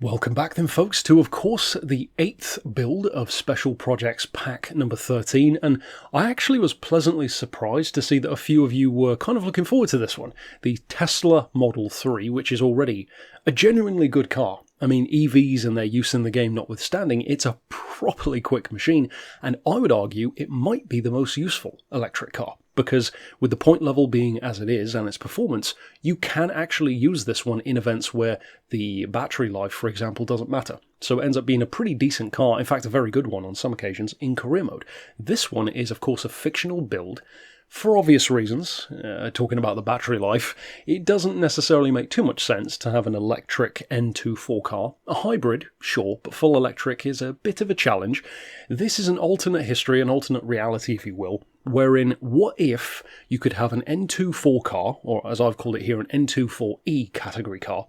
Welcome back then folks to, of course, the 8th build of Special Projects Pack number 13, and I actually was pleasantly surprised to see that a few of you were kind of looking forward to this one, the Tesla Model 3, which is already a genuinely good car. I mean, EVs and their use in the game notwithstanding, it's a properly quick machine, and I would argue it might be the most useful electric car. Because with the point level being as it is and its performance, you can actually use this one in events where the battery life, for example, doesn't matter. So it ends up being a pretty decent car, in fact a very good one on some occasions, in career mode. This one is of course a fictional build. For obvious reasons, talking about the battery life, it doesn't necessarily make too much sense to have an electric N24 car. A hybrid, sure, but full electric is a bit of a challenge. This is an alternate history, an alternate reality if you will, wherein what if you could have an N24 car, or as I've called it here, an N24E category car,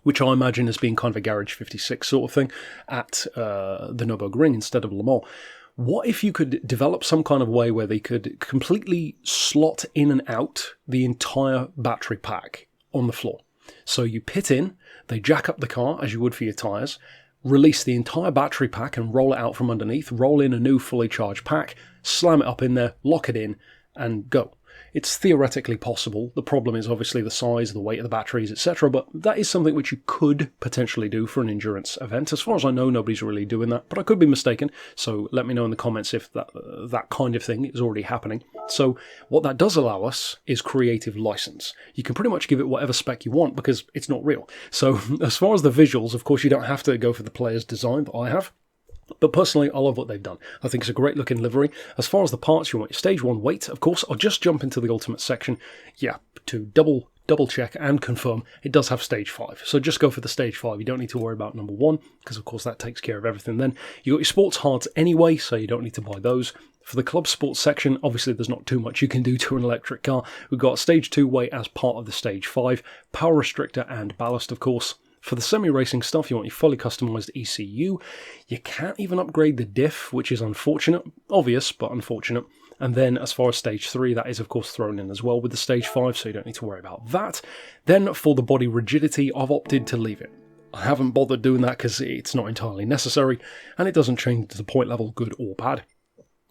which I imagine as being kind of a Garage 56 sort of thing, at the Nurburgring instead of Le Mans. What if you could develop some kind of way where they could completely slot in and out the entire battery pack on the floor? So you pit in, they jack up the car as you would for your tyres, release the entire battery pack and roll it out from underneath, roll in a new fully charged pack, slam it up in there, lock it in, and go. It's theoretically possible. The problem is obviously the size, the weight of the batteries, etc. But that is something which you could potentially do for an endurance event. As far as I know, nobody's really doing that, but I could be mistaken. So let me know in the comments if that kind of thing is already happening. So what that does allow us is creative license. You can pretty much give it whatever spec you want because it's not real. So as far as the visuals, of course, you don't have to go for the player's design that I have. But personally, I love what they've done. I think it's a great looking livery. As far as the parts, you want your stage 1 weight. Of course, I'll just jump into the ultimate section. Yeah, to double check and confirm, it does have stage 5. So just go for the stage 5. You don't need to worry about number 1, because of course that takes care of everything then. You got your sports hards anyway, so you don't need to buy those. For the club sports section, obviously there's not too much you can do to an electric car. We've got stage 2 weight as part of the stage 5, power restrictor and ballast, of course. For the semi-racing stuff, you want your fully customised ECU. You can't even upgrade the diff, which is unfortunate. Obvious, but unfortunate. And then as far as stage 3, that is of course thrown in as well with the stage 5, so you don't need to worry about that. Then for the body rigidity, I've opted to leave it. I haven't bothered doing that because it's not entirely necessary, and it doesn't change the point level good or bad.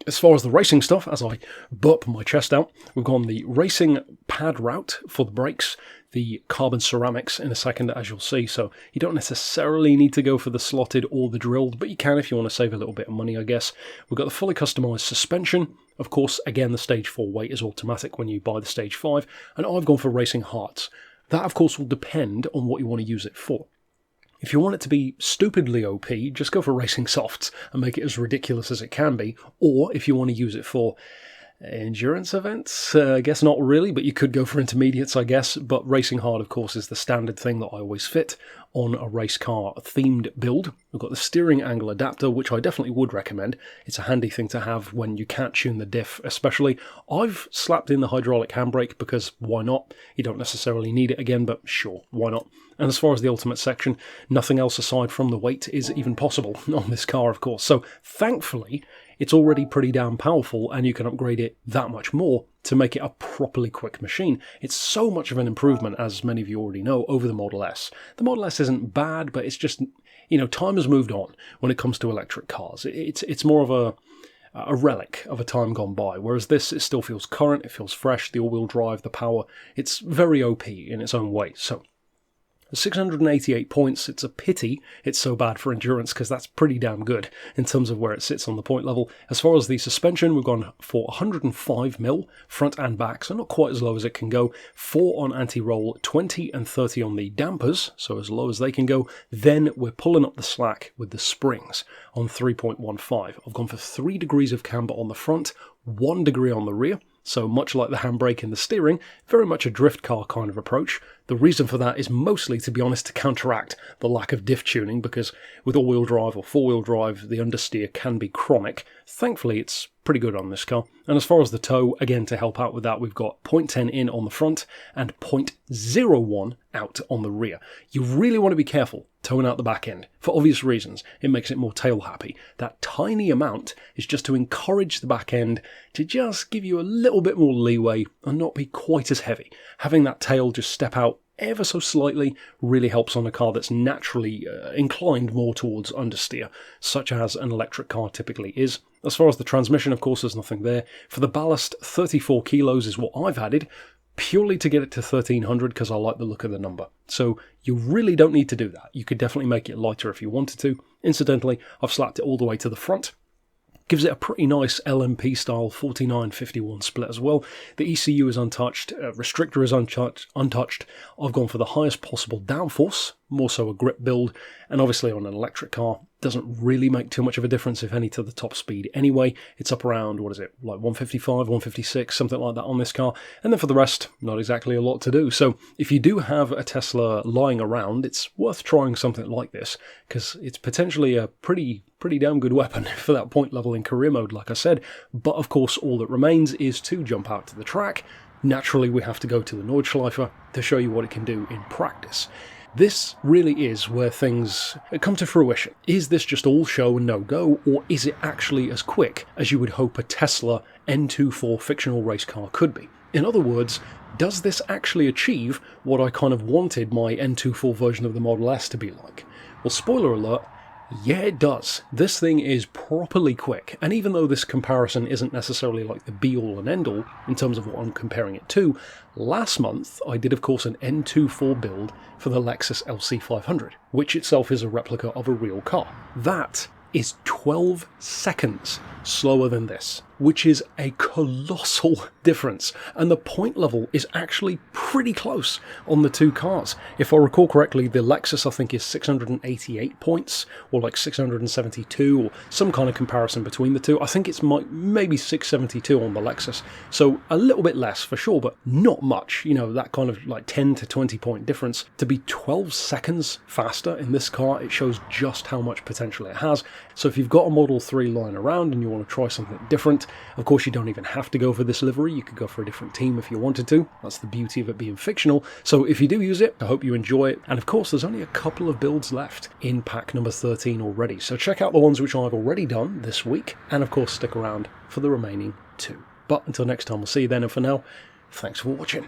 As far as the racing stuff, as I burp my chest out, we've gone the racing pad route for the brakes, the carbon ceramics in a second, as you'll see, so you don't necessarily need to go for the slotted or the drilled, but you can if you want to save a little bit of money, I guess. We've got the fully customised suspension. Of course, again, the stage 4 weight is automatic when you buy the stage 5, and I've gone for racing hards. That, of course, will depend on what you want to use it for. If you want it to be stupidly OP, just go for racing softs and make it as ridiculous as it can be. Or if you want to use it for endurance events, I guess not really, but you could go for intermediates, I guess. But racing hard, of course, is the standard thing that I always fit on a race car themed build. We've got the steering angle adapter, which I definitely would recommend. It's a handy thing to have when you can't tune the diff, especially. I've slapped in the hydraulic handbrake because why not? You don't necessarily need it again, but sure, why not? And as far as the ultimate section, nothing else aside from the weight is even possible on this car, of course. So thankfully, it's already pretty damn powerful and you can upgrade it that much more to make it a properly quick machine. It's so much of an improvement, as many of you already know, over the Model S. The Model S isn't bad, but it's just, you know, time has moved on when it comes to electric cars. It's more of a relic of a time gone by, whereas this, it still feels current, it feels fresh, the all-wheel drive, the power, it's very OP in its own way. So 688 points, it's a pity it's so bad for endurance because that's pretty damn good in terms of where it sits on the point level. As far as the suspension, we've gone for 105mm front and back, so not quite as low as it can go. 4 on anti-roll, 20 and 30 on the dampers, so as low as they can go. Then we're pulling up the slack with the springs on 3.15. I've gone for 3 degrees of camber on the front, 1 degree on the rear. So much like the handbrake and the steering, very much a drift car kind of approach. The reason for that is mostly, to be honest, to counteract the lack of diff tuning, because with all-wheel drive or four-wheel drive, the understeer can be chronic. Thankfully, it's pretty good on this car. And as far as the tow, again, to help out with that, we've got 0.10 in on the front and 0.01 out on the rear. You really want to be careful towing out the back end. For obvious reasons, it makes it more tail happy. That tiny amount is just to encourage the back end to just give you a little bit more leeway and not be quite as heavy. Having that tail just step out ever so slightly really helps on a car that's naturally inclined more towards understeer, such as an electric car typically is. As far as the transmission, of course, there's nothing there. For the ballast, 34 kilos is what I've added, purely to get it to 1300 because I like the look of the number. So you really don't need to do that. You could definitely make it lighter if you wanted to. Incidentally, I've slapped it all the way to the front. Gives it a pretty nice LMP style 49-51 split as well. The ECU is untouched, restrictor is untouched. I've gone for the highest possible downforce, more so a grip build, and obviously on an electric car, doesn't really make too much of a difference, if any, to the top speed anyway. It's up around, what is it, like 155, 156, something like that on this car. And then for the rest, not exactly a lot to do. So if you do have a Tesla lying around, it's worth trying something like this, because it's potentially a pretty damn good weapon for that point level in career mode, like I said. But of course, all that remains is to jump out to the track. Naturally, we have to go to the Nordschleife to show you what it can do in practice. This really is where things come to fruition. Is this just all show and no go, or is it actually as quick as you would hope a Tesla N24 fictional race car could be? In other words, does this actually achieve what I kind of wanted my N24 version of the Model S to be like? Well, spoiler alert, yeah, it does. This thing is properly quick, and even though this comparison isn't necessarily like the be-all and end-all in terms of what I'm comparing it to, last month I did, of course, an N24 build for the Lexus LC500, which itself is a replica of a real car. That is 12 seconds slower than this, which is a colossal difference, and the point level is actually pretty close on the two cars. If I recall correctly, the Lexus I think is 688 points, or like 672, or some kind of comparison between the two. I think it's maybe 672 on the Lexus, so a little bit less for sure, but not much, you know, that kind of like 10 to 20 point difference. To be 12 seconds faster in this car, it shows just how much potential it has. So if you've got a Model 3 lying around and you want to try something different, of course you don't even have to go for this livery, you could go for a different team if you wanted to. That's the beauty of it being fictional. So if you do use it, I hope you enjoy it. And of course there's only a couple of builds left in pack number 13 already, so check out the ones which I've already done this week, and of course stick around for the remaining two. But until next time, we'll see you then, and for now, thanks for watching.